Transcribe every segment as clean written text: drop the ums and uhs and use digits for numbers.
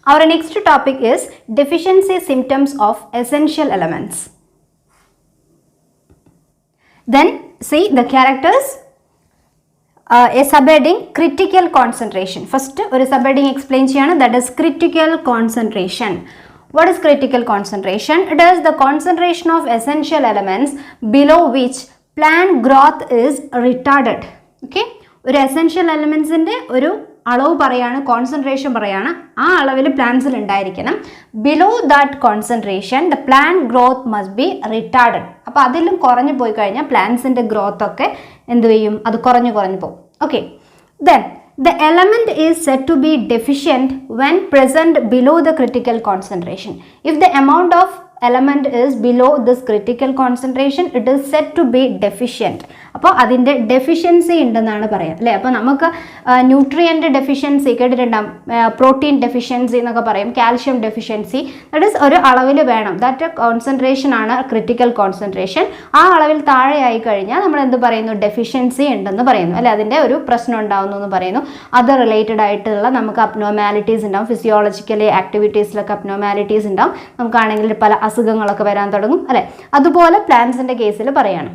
Our next topic is deficiency symptoms of essential elements. Then see the characters. A subheading critical concentration. First ഒരു subheading explain ചെയ്യാണ്, that is critical concentration. What is critical concentration? It is the concentration of essential elements below which plant growth is retarded. Okay, ഒരു essential elementsന്റെ ഒരു അളവ് പറയാണ്, concentration പറയാണ്, ആ അളവിൽ പ്ലാന്റ്സിൽ ഉണ്ടായിരിക്കണം. Below that concentration the plant growth must be retarded. അപ്പോൾ അതിലും കുറഞ്ഞു പോയി കഴിഞ്ഞാൽ പ്ലാന്റ്സിൻ്റെ ഗ്രോത്ത് ഒക്കെ എന്ത് ചെയ്യും, അത് കുറഞ്ഞു പോകും. Okay, then the element is said to be deficient when present below the critical concentration. If the amount of element is below this critical concentration, it is said to be deficient. അപ്പോൾ അതിൻ്റെ deficiency ഉണ്ടെന്നാണ് പറയാം അല്ലേ. അപ്പോൾ നമുക്ക് nutrient deficiency കേട്ടിട്ടുണ്ടാകും, protein deficiency എന്നൊക്കെ പറയും, കാൽഷ്യം ഡെഫിഷ്യൻസി. ദാറ്റ് ഈസ് ഒരു അളവിൽ വേണം, ദാറ്റ് കോൺസെൻട്രേഷൻ ആണ് ക്രിട്ടിക്കൽ കോൺസെൻട്രേഷൻ. ആ അളവിൽ താഴെയായി കഴിഞ്ഞാൽ നമ്മൾ എന്ത് പറയുന്നു, ഡെഫിഷ്യൻസി ഉണ്ടെന്ന് പറയുന്നു അല്ലേ, അതിൻ്റെ ഒരു പ്രശ്നം ഉണ്ടാകുന്നു എന്ന് പറയുന്നു. അത് റിലേറ്റഡ് ആയിട്ടുള്ള നമുക്ക് അബ്നോർമാലിറ്റീസ് ഉണ്ടാവും, ഫിസിയോളജിക്കലി ആക്ടിവിറ്റീസിലൊക്കെ അബ്നോർമാലിറ്റീസ് ഉണ്ടാവും, നമുക്കാണെങ്കിൽ പല അസുഖങ്ങളൊക്കെ വരാൻ തുടങ്ങും അല്ലേ. അതുപോലെ പ്ലാന്റ്സിൻ്റെ കേസിൽ പറയാണ്.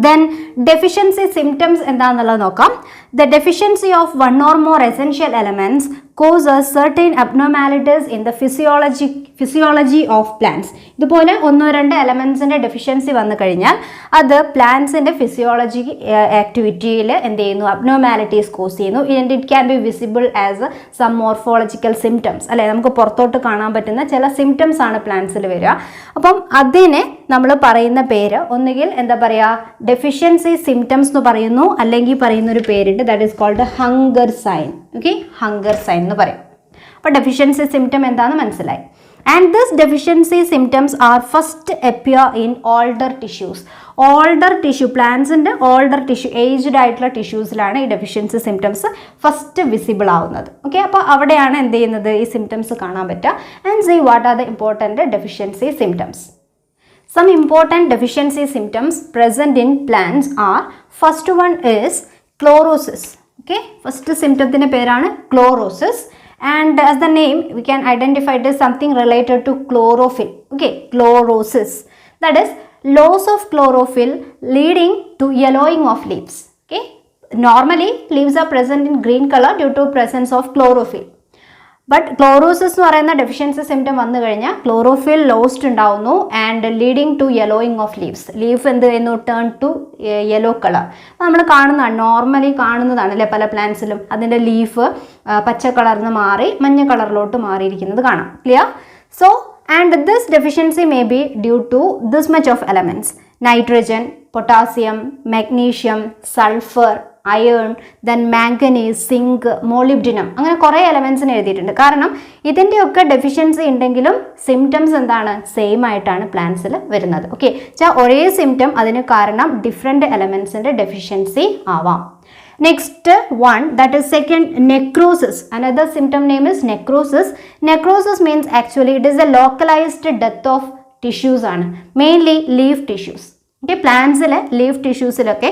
Then deficiency symptoms എന്താണെന്നുള്ളത് നോക്കാം. The deficiency of one or more essential elements causes certain abnormalities in the physiology of plants. ഇതുപോലെ ഒന്നോ രണ്ടോ എലമെൻസിൻ്റെ ഡെഫിഷ്യൻസി വന്നു കഴിഞ്ഞാൽ അത് പ്ലാന്റ്സിൻ്റെ ഫിസിയോളജി ആക്ടിവിറ്റിയിൽ എന്ത് ചെയ്യുന്നു, അബ്നോർമാലിറ്റീസ് കോസ് ചെയ്യുന്നു. And it can be visible as some morphological symptoms അല്ലേ, നമുക്ക് പുറത്തോട്ട് കാണാൻ പറ്റുന്ന ചില സിംറ്റംസ് ആണ് പ്ലാന്റ്സിൽ വരിക. അപ്പം അതിനെ നമ്മൾ പറയുന്ന പേര് ഒന്നുകിൽ എന്താ പറയുക, ഡെഫിഷ്യൻസി സിംറ്റംസ് എന്ന് പറയുന്നു, അല്ലെങ്കിൽ പറയുന്നൊരു പേരുണ്ട്, that is called hunger sign. Okay, hunger sign എന്ന് പറയും. അപ്പോൾ ഡെഫിഷ്യൻസി സിംറ്റം എന്താണെന്ന് മനസ്സിലായി. And this deficiency symptoms are first appear in older tissues. Older tissue, പ്ലാന്റ്സിൻ്റെ ഓൾഡർ ടിഷ്യൂ, ഏജ്ഡ് ആയിട്ടുള്ള ടിഷ്യൂസിലാണ് ഈ ഡെഫിഷ്യൻസി സിംറ്റംസ് ഫസ്റ്റ് വിസിബിൾ ആവുന്നത്. ഓക്കെ, അപ്പോൾ അവിടെയാണ് എന്ത് ചെയ്യുന്നത്, ഈ സിംറ്റംസ് കാണാൻ പറ്റുക. And see what are the important deficiency symptoms. Some important deficiency symptoms present in plants are, first one is chlorosis. Okay, first symptomത്തിന്റെ പേരാണ് chlorosis, and as the name we can identify it as something related to chlorophyll. Okay, chlorosis, that is loss of chlorophyll leading to yellowing of leaves. Okay, normally leaves are present in green color due to presence of chlorophyll. But chlorosis എന്ന് പറയുന്ന deficiency symptom വന്നു കഴിഞ്ഞാൽ chlorophyll lost ഉണ്ടാവുന്നു and leading to yellowing of leaves. Leaf എന്ത് ചെയ്യുന്നു, turn to yellow colour. നമ്മൾ കാണുന്നതാണ്, normally കാണുന്നതാണ് അല്ലേ പല പ്ലാന്റ്സിലും, അതിൻ്റെ ലീഫ് പച്ച കളറിൽ നിന്ന് മാറി മഞ്ഞ കളറിലോട്ട് മാറിയിരിക്കുന്നത് കാണാം. Clear? So and this deficiency may be due to this much of elements: nitrogen, potassium, magnesium, sulphur, iron, then manganese, zinc, molybdenum, അങ്ങനെ കുറേ എലമെൻസിന് എഴുതിയിട്ടുണ്ട്. കാരണം ഇതിൻ്റെയൊക്കെ ഡെഫിഷ്യൻസി ഉണ്ടെങ്കിലും സിംറ്റംസ് എന്താണ്, സെയിം ആയിട്ടാണ് പ്ലാന്റ്സിൽ വരുന്നത്. ഓക്കെ, ഒരേ സിംറ്റം അതിന് കാരണം ഡിഫറെൻറ്റ് എലമെൻസിൻ്റെ ഡെഫിഷ്യൻസി ആവാം. Next one, that is second, necrosis. Another symptom name is necrosis. Necrosis means actually it is a localized death of tissues ആണ്, mainly leaf tissues. Okay, പ്ലാന്റ്സിലെ leaf ടിഷ്യൂസിലൊക്കെ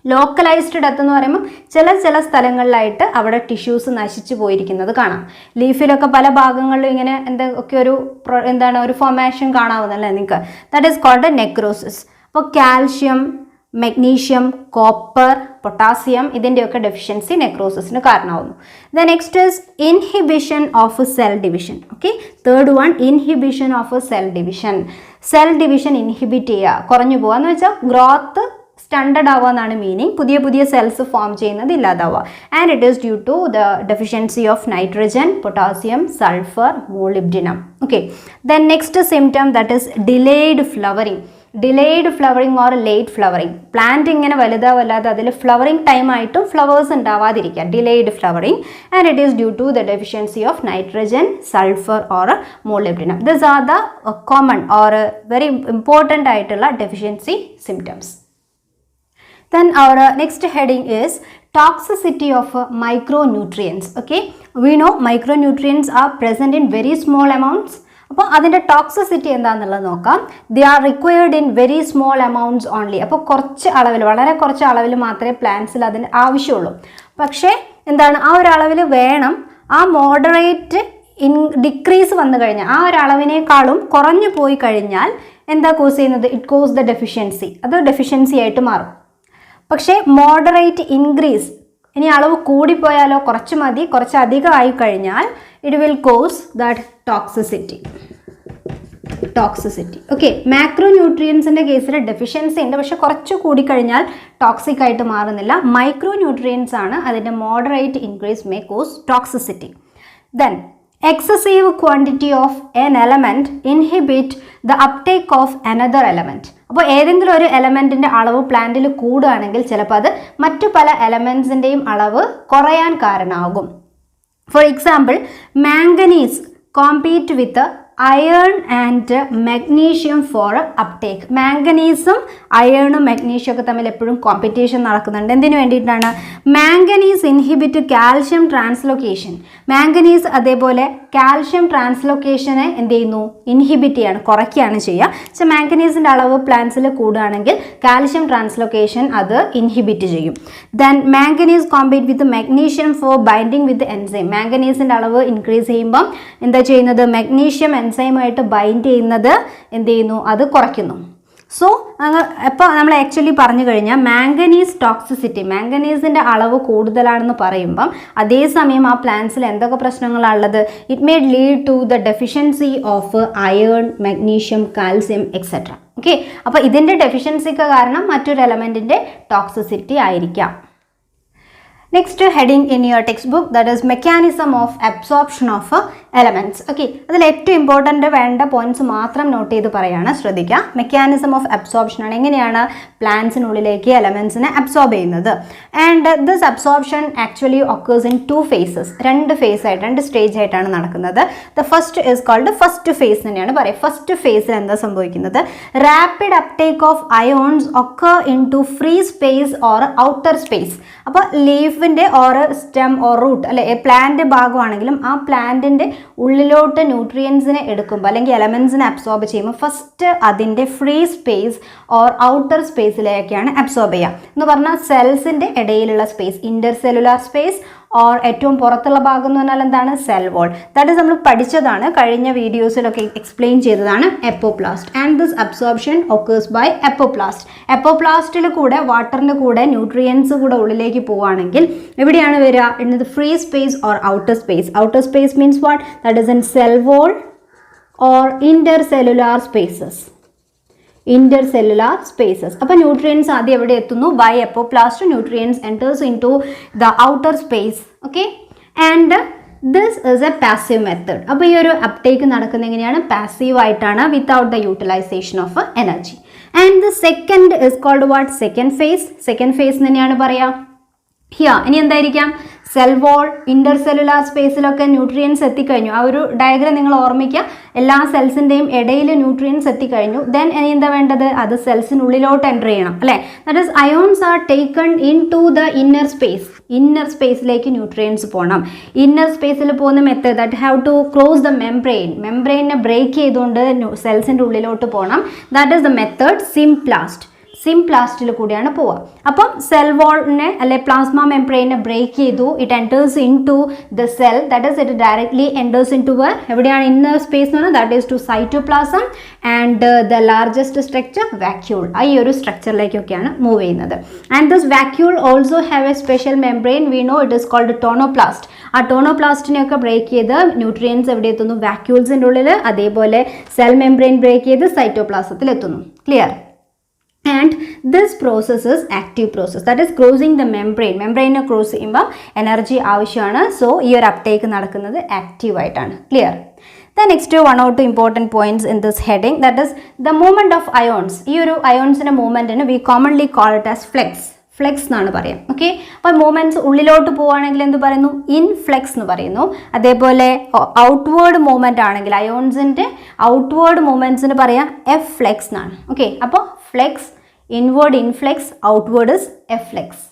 localised death എന്ന് പറയുമ്പോൾ ചില സ്ഥലങ്ങളിലായിട്ട് അവിടെ ടിഷ്യൂസ് നശിച്ചു പോയിരിക്കുന്നത് കാണാം. ലീഫിലൊക്കെ പല ഭാഗങ്ങളിലും ഇങ്ങനെ എന്തൊക്കെ ഒരു ഫോർമേഷൻ കാണാവുന്നല്ലേ നിങ്ങൾക്ക്, ദാറ്റ് ഈസ് കോൾഡ് നെക്രോസിസ്. അപ്പോൾ കാൽഷ്യം, മെഗ്നീഷ്യം, കോപ്പർ, പൊട്ടാസ്യം ഇതിൻ്റെയൊക്കെ ഡെഫിഷ്യൻസി നെക്രോസിസിന് കാരണമാവുന്നു. The next is inhibition of cell division. Okay, third one, inhibition of cell division. Cell division inhibit ചെയ്യുക, കുറഞ്ഞു പോകുക എന്ന് വെച്ചാൽ ഗ്രോത്ത് സ്റ്റാൻഡേർഡ് ആവുക എന്നാണ് മീനിങ്, പുതിയ സെൽസ് ഫോം ചെയ്യുന്നത് ഇല്ലാതാവുക. And it is due to the deficiency of nitrogen, potassium, sulphur, molybdenum. Okay, then next symptom that is delayed flowering. Delayed flowering or late flowering. Plant ഇങ്ങനെ വലുതാവല്ലാതെ അതിൽ flowering time ആയിട്ടും flowers ഉണ്ടാവാതിരിക്കുക, delayed flowering. And it is due to the deficiency of nitrogen, sulphur or molybdenum. This are the common or very important ആയിട്ടുള്ള deficiency symptoms. Then our next heading is toxicity of micronutrients. Okay, we know micronutrients are present in very small amounts. അപ്പോൾ അതിൻ്റെ toxicity എന്താണെന്നുള്ളത് നോക്കാം. They are required in very small amounts only. അപ്പോൾ കുറച്ച് അളവിൽ, വളരെ കുറച്ച് അളവിൽ മാത്രമേ പ്ലാന്റ്സിൽ അതിന് ആവശ്യമുള്ളൂ. പക്ഷേ എന്താണ്, ആ ഒരു അളവിൽ വേണം. ആ മോഡറേറ്റ് ഡിക്രീസ് വന്നു കഴിഞ്ഞാൽ ആ ഒരു അളവിനേക്കാളും കുറഞ്ഞു പോയി കഴിഞ്ഞാൽ എന്താ കോസ് ചെയ്യുന്നത്? It cause the deficiency. അത് ഡെഫിഷ്യൻസി ആയിട്ട് മാറും. പക്ഷേ മോഡറേറ്റ് ഇൻക്രീസ്, ഇനി അളവ് കൂടിപ്പോയാലോ കുറച്ച് മതി, കുറച്ച് അധികം ആയി കഴിഞ്ഞാൽ it will cause that toxicity. Okay, macro ന്യൂട്രിയൻസിൻ്റെ കേസിൽ ഡെഫിഷ്യൻസി ഉണ്ട്, പക്ഷെ കുറച്ച് കൂടിക്കഴിഞ്ഞാൽ ടോക്സിക് ആയിട്ട് മാറുന്നില്ല. മൈക്രോ ന്യൂട്രിയൻസ് ആണ് അതിൻ്റെ moderate increase may cos toxicity. Then excessive quantity of an element inhibit the uptake of another element. അപ്പോൾ ഏതെങ്കിലും ഒരു എലമെൻറ്റിൻ്റെ അളവ് പ്ലാന്റിൽ കൂടുകയാണെങ്കിൽ ചിലപ്പോൾ അത് മറ്റു പല എലമെൻസിൻ്റെയും അളവ് കുറയാൻ കാരണമാകും. For example, manganese compete with iron and magnesium for uptake. മാംഗനീസും അയേണും മഗ്നീഷ്യം ഒക്കെ തമ്മിൽ എപ്പോഴും കോമ്പറ്റീഷൻ നടക്കുന്നുണ്ട്. എന്തിനു വേണ്ടിയിട്ടാണ്? Manganese inhibit calcium translocation. Manganese അതേപോലെ കാൽഷ്യം ട്രാൻസ്ലൊക്കേഷനെ എന്ത് ചെയ്യുന്നു? ഇൻഹിബിറ്റ് ചെയ്യാണ്, കുറയ്ക്കുകയാണ് ചെയ്യുക. പക്ഷേ മാംഗനീസിൻ്റെ അളവ് പ്ലാന്റ്സിൽ കൂടുകയാണെങ്കിൽ കാൽഷ്യം ട്രാൻസ്ലൊക്കേഷൻ അത് ഇൻഹിബിറ്റ് ചെയ്യും. Then manganese compete with magnesium for binding with enzyme. മാംഗനീസിൻ്റെ അളവ് ഇൻക്രീസ് ചെയ്യുമ്പം എന്താ ചെയ്യുന്നത്? മഗ്നീഷ്യം എൻസൈമായിട്ട് ബൈൻഡ് ചെയ്യുന്നത് എന്ത് ചെയ്യുന്നു? അത് കുറയ്ക്കുന്നു. സോ ഇപ്പോൾ നമ്മൾ ആക്ച്വലി പറഞ്ഞു കഴിഞ്ഞാൽ മാംഗനീസ് ടോക്സിസിറ്റി, മാംഗനീസിൻ്റെ അളവ് കൂടുതലാണെന്ന് പറയുമ്പം അതേസമയം ആ പ്ലാന്റ്സിൽ എന്തൊക്കെ പ്രശ്നങ്ങളാണുള്ളത്? It may lead to the deficiency of iron, magnesium, calcium etcetera. Okay, അപ്പോൾ ഇതിൻ്റെ ഡെഫിഷ്യൻസിക്ക് കാരണം മറ്റൊരു എലമെൻറ്റിൻ്റെ ടോക്സിസിറ്റി ആയിരിക്കാം. Next heading in your textbook, that is mechanism of absorption of elements. Okay, അതിൽ ഏറ്റവും ഇമ്പോർട്ടൻ്റ് വേണ്ട പോയിന്റ്സ് മാത്രം നോട്ട് ചെയ്ത് പറയാണ്, ശ്രദ്ധിക്കുക. മെക്കാനിസം ഓഫ് അബ്സോർപ്ഷൻ ആണ്, എങ്ങനെയാണ് പ്ലാന്റ്സിനുള്ളിലേക്ക് എലമെൻറ്റ്സിനെ അബ്സോർബ് ചെയ്യുന്നത്. And this absorption actually occurs in 2 phases. 2 phase ആയിട്ട്, 2 സ്റ്റേജ് ആയിട്ടാണ് നടക്കുന്നത്. The first is called first phase തന്നെയാണ് പറയുക. ഫസ്റ്റ് ഫേസിൽ എന്താ സംഭവിക്കുന്നത്? Rapid uptake of ions occur in to free space or outer space. അപ്പോൾ ലീഫിൻ്റെ ഓർ സ്റ്റെം ഓർ റൂട്ട് അല്ലെ പ്ലാന്റ് ഭാഗമാണെങ്കിലും ആ പ്ലാന്റിൻ്റെ ഉള്ളിലോട്ട് ന്യൂട്രിയൻസിനെ എടുക്കുമ്പോൾ അല്ലെങ്കിൽ എലമെൻസിനെ അബ്സോർബ് ചെയ്യുമ്പോൾ ഫസ്റ്റ് അതിൻ്റെ free space or outer സ്പേസിലേക്കാണ് absorb ചെയ്യുക. എന്ന് പറഞ്ഞാൽ സെൽസിൻ്റെ ഇടയിലുള്ള space, inter cellular space or ഏറ്റവും പുറത്തുള്ള ഭാഗം എന്ന് പറഞ്ഞാൽ എന്താണ്? Cell wall. ദാറ്റ് ഈസ് നമ്മൾ പഠിച്ചതാണ്, കഴിഞ്ഞ വീഡിയോസിലൊക്കെ എക്സ്പ്ലെയിൻ ചെയ്തതാണ്, apoplast. And this absorption occurs by apoplast. എപ്പോപ്ലാസ്റ്റിൽ കൂടെ വാട്ടറിൻ്റെ കൂടെ ന്യൂട്രിയൻസ് കൂടെ ഉള്ളിലേക്ക് പോവുകയാണെങ്കിൽ എവിടെയാണ് വരിക? എന്നത് free space or outer space. Outer space means what? That is in cell wall or intercellular spaces. intercellular spaces. അപ്പോൾ ന്യൂട്രിയൻസ് ആദ്യം എവിടെ എത്തുന്നു? By apoplast nutrients enters into the outer space. Okay, and this is a passive method. അപ്പോൾ ഈ ഒരു uptake നടക്കുന്നത് എങ്ങനെയാണ്? Passive ആയിട്ടാണ്, without the utilisation of energy. And the second is called what? Second phase. Second phase തന്നെയാണ് പറയാം. Here ഇനി എന്തായിരിക്കാം? സെൽ വോൾ, ഇൻ്റർ സെല്ലുലാർ സ്പേസിലൊക്കെ ന്യൂട്രിയൻസ് എത്തിക്കഴിഞ്ഞു. ആ ഒരു ഡയഗ്രം നിങ്ങൾ ഓർമ്മിക്കുക. എല്ലാ സെൽസിൻ്റെയും ഇടയിൽ ന്യൂട്രിയൻസ് എത്തിക്കഴിഞ്ഞു. ദെൻ ഇനി എന്താ വേണ്ടത്? അത് സെൽസിനുള്ളിലോട്ട് എൻ്റർ ചെയ്യണം അല്ലേ? That is ions are taken into the inner space. Inner സ്പേസിലേക്ക് ന്യൂട്രിയൻസ് പോകണം. ഇന്നർ സ്പേസിൽ പോകുന്ന method that have to cross the membrane. മെംബ്രെയിനെ ബ്രേക്ക് ചെയ്തുകൊണ്ട് സെൽസിൻ്റെ ഉള്ളിലോട്ട് പോകണം. That is the method symplast. സിംപ്ലാസ്റ്റിൽ കൂടിയാണ് പോവുക. അപ്പം സെൽ വാളിനെ അല്ലെ പ്ലാസ്മ മെംബ്രെയിനെ ബ്രേക്ക് ചെയ്തു. It enters into the cell. That is it directly enters into where? എവിടെയാണ് ഇന്നർ സ്പേസ് എന്ന് പറഞ്ഞാൽ? That is to cytoplasm and the largest structure vacuole. ഈ ഒരു സ്ട്രക്ചറിലേക്കൊക്കെയാണ് മൂവ് ചെയ്യുന്നത്. And this vacuole also have a special membrane. We know it is called tonoplast. ആ ടോണോപ്ലാസ്റ്റിനെയൊക്കെ break ചെയ്ത് ന്യൂട്രിയൻസ് എവിടെ എത്തുന്നു? വാക്യൂൾസിൻ്റെ ഉള്ളിൽ. അതേപോലെ സെൽ മെംബ്രെയിൻ ബ്രേക്ക് ചെയ്ത് സൈറ്റോപ്ലാസത്തിൽ എത്തുന്നു. Clear? And this process is active process, that is crossing the membrane. membrane cross ചെയ്യുമ്പോൾ എനർജി ആവശ്യമാണ്. സോ ഈ ഒരു അപ്ടേക്ക് നടക്കുന്നത് ആക്റ്റീവ് ആയിട്ടാണ്. Clear? The next one or two important points in this heading, that is the movement of ions. ഈ ഒരു അയോൺസിൻ്റെ മൂവ്മെൻറ്റിന് we commonly call it as flex. Flex എന്നാണ് പറയാം. ഓക്കെ, അപ്പോൾ മൂവ്മെൻറ്റ്സ് ഉള്ളിലോട്ട് പോവുകയാണെങ്കിൽ എന്ത് പറയുന്നു? ഇൻഫ്ലെക്സ് എന്ന് പറയുന്നു. അതേപോലെ ഔട്ട്വേർഡ് മൂവ്മെൻറ്റ് ആണെങ്കിൽ അയോൺസിൻ്റെ ഔട്ട്വേർഡ് മൂവ്മെൻറ്റ്സിന് പറയാം എഫ്ലെക്സ് എന്നാണ്. ഓക്കെ, അപ്പോൾ flux, inward influx, outward is efflux.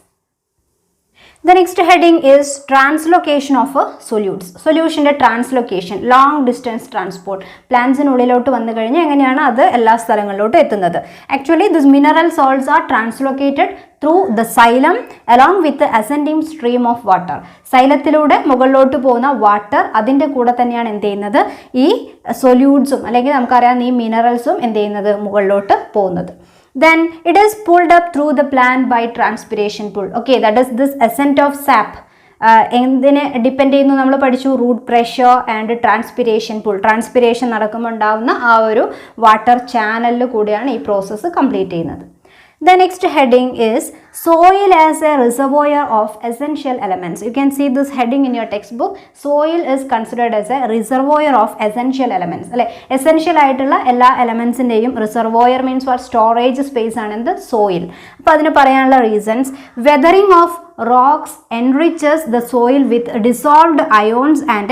The next heading is translocation of solutes. Solution translocation, long distance transport. Plants ഉള്ളിലോട്ട് വന്നു കഴിഞ്ഞാൽ എങ്ങനെയാണ് അത് എല്ലാ സ്ഥലങ്ങളിലോട്ടും എത്തുന്നത്. Actually, these mineral salts are translocated through the xylem along with the ascending stream of water. സൈലത്തിലൂടെ മുകളിലോട്ട് പോകുന്ന water അതിൻ്റെ കൂടെ തന്നെയാണ് എന്ത് ചെയ്യുന്നത്, ഈ സൊല്യൂട്ട്സും അല്ലെങ്കിൽ നമുക്കറിയാം ഈ മിനറൽസും എന്ത് ചെയ്യുന്നത്, മുകളിലോട്ട് പോകുന്നത്. Then it is pulled up through the plant by transpiration pull. Okay, that is this ascent of sap. എന്തിനെ ഡിപ്പെൻഡ് ചെയ്യുന്നു നമ്മൾ പഠിച്ചു, root pressure and transpiration pull. Transpiration നടക്കുമ്പോൾ ഉണ്ടാകുന്ന ആ ഒരു വാട്ടർ ചാനലിൽ കൂടിയാണ് ഈ പ്രോസസ്സ് കംപ്ലീറ്റ് ചെയ്യുന്നത്. The next heading is soil as a reservoir of essential elements. You can see this heading in your textbook. Soil is considered as a reservoir of essential elements. അല്ലെ, essential ആയിട്ടുള്ള എല്ലാ എലമെൻസിൻ്റെയും reservoir means what, storage space ആണ് എന്ത്, soil. അപ്പോൾ അതിന് പറയാനുള്ള reasons, weathering of rocks enriches the soil with dissolved ions and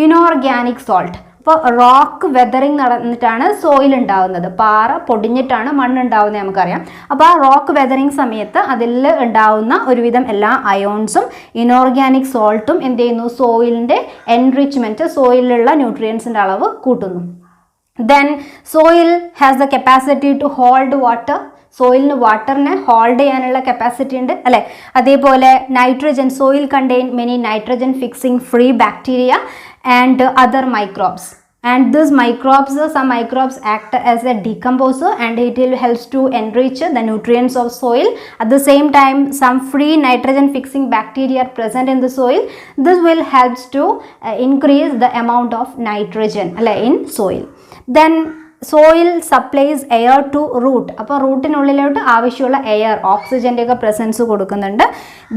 inorganic salt. അപ്പോൾ rock weathering നടന്നിട്ടാണ് soil ഉണ്ടാവുന്നത്. പാറ പൊടിഞ്ഞിട്ടാണ് മണ്ണുണ്ടാവുന്നത് നമുക്കറിയാം. അപ്പോൾ ആ റോക്ക് വെതറിങ് സമയത്ത് അതിൽ ഉണ്ടാവുന്ന ഒരുവിധം എല്ലാ അയോൺസും ഇനോർഗാനിക് സോൾട്ടും എന്ത് ചെയ്യുന്നു, സോയിലിൻ്റെ എൻറിച്ച്മെൻറ്റ്, സോയിലിലുള്ള ന്യൂട്രിയൻസിൻ്റെ അളവ് കൂട്ടുന്നു. Then soil has the capacity to hold water. സോയിലിന് വാട്ടറിനെ ഹോൾഡ് ചെയ്യാനുള്ള കപ്പാസിറ്റി ഉണ്ട് അല്ലേ. അതേപോലെ nitrogen, soil contain many nitrogen fixing free bacteria and other microbes, and these microbes, some microbes act as a decomposer and it will helps to enrich the nutrients of soil. At the same time, some free nitrogen fixing bacteria are present in the soil. This will helps to increase the amount of nitrogen in soil. Then soil supplies air to root. അപ്പോൾ റൂട്ടിനുള്ളിലോട്ട് ആവശ്യമുള്ള air, ഓക്സിജൻ്റെ ഒക്കെ presence കൊടുക്കുന്നുണ്ട്.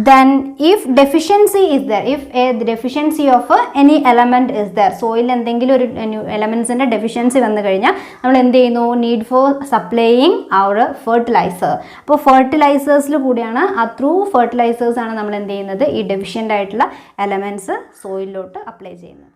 Then if deficiency is there, if a deficiency of any element is there, soil എന്തെങ്കിലും ഒരു എലമെൻസിൻ്റെ deficiency വന്നു കഴിഞ്ഞാൽ നമ്മൾ എന്ത് ചെയ്യുന്നു, need for supplying our fertiliser. അപ്പോൾ ഫെർട്ടിലൈസേഴ്സിൽ കൂടിയാണ്, ആ ത്രൂ ഫെർട്ടിലൈസേഴ്സാണ് നമ്മൾ എന്ത് ചെയ്യുന്നത്, ഈ ഡെഫിഷ്യൻ്റ് ആയിട്ടുള്ള എലമെൻറ്റ്സ് സോയിലിലോട്ട് അപ്ലൈ ചെയ്യുന്നത്.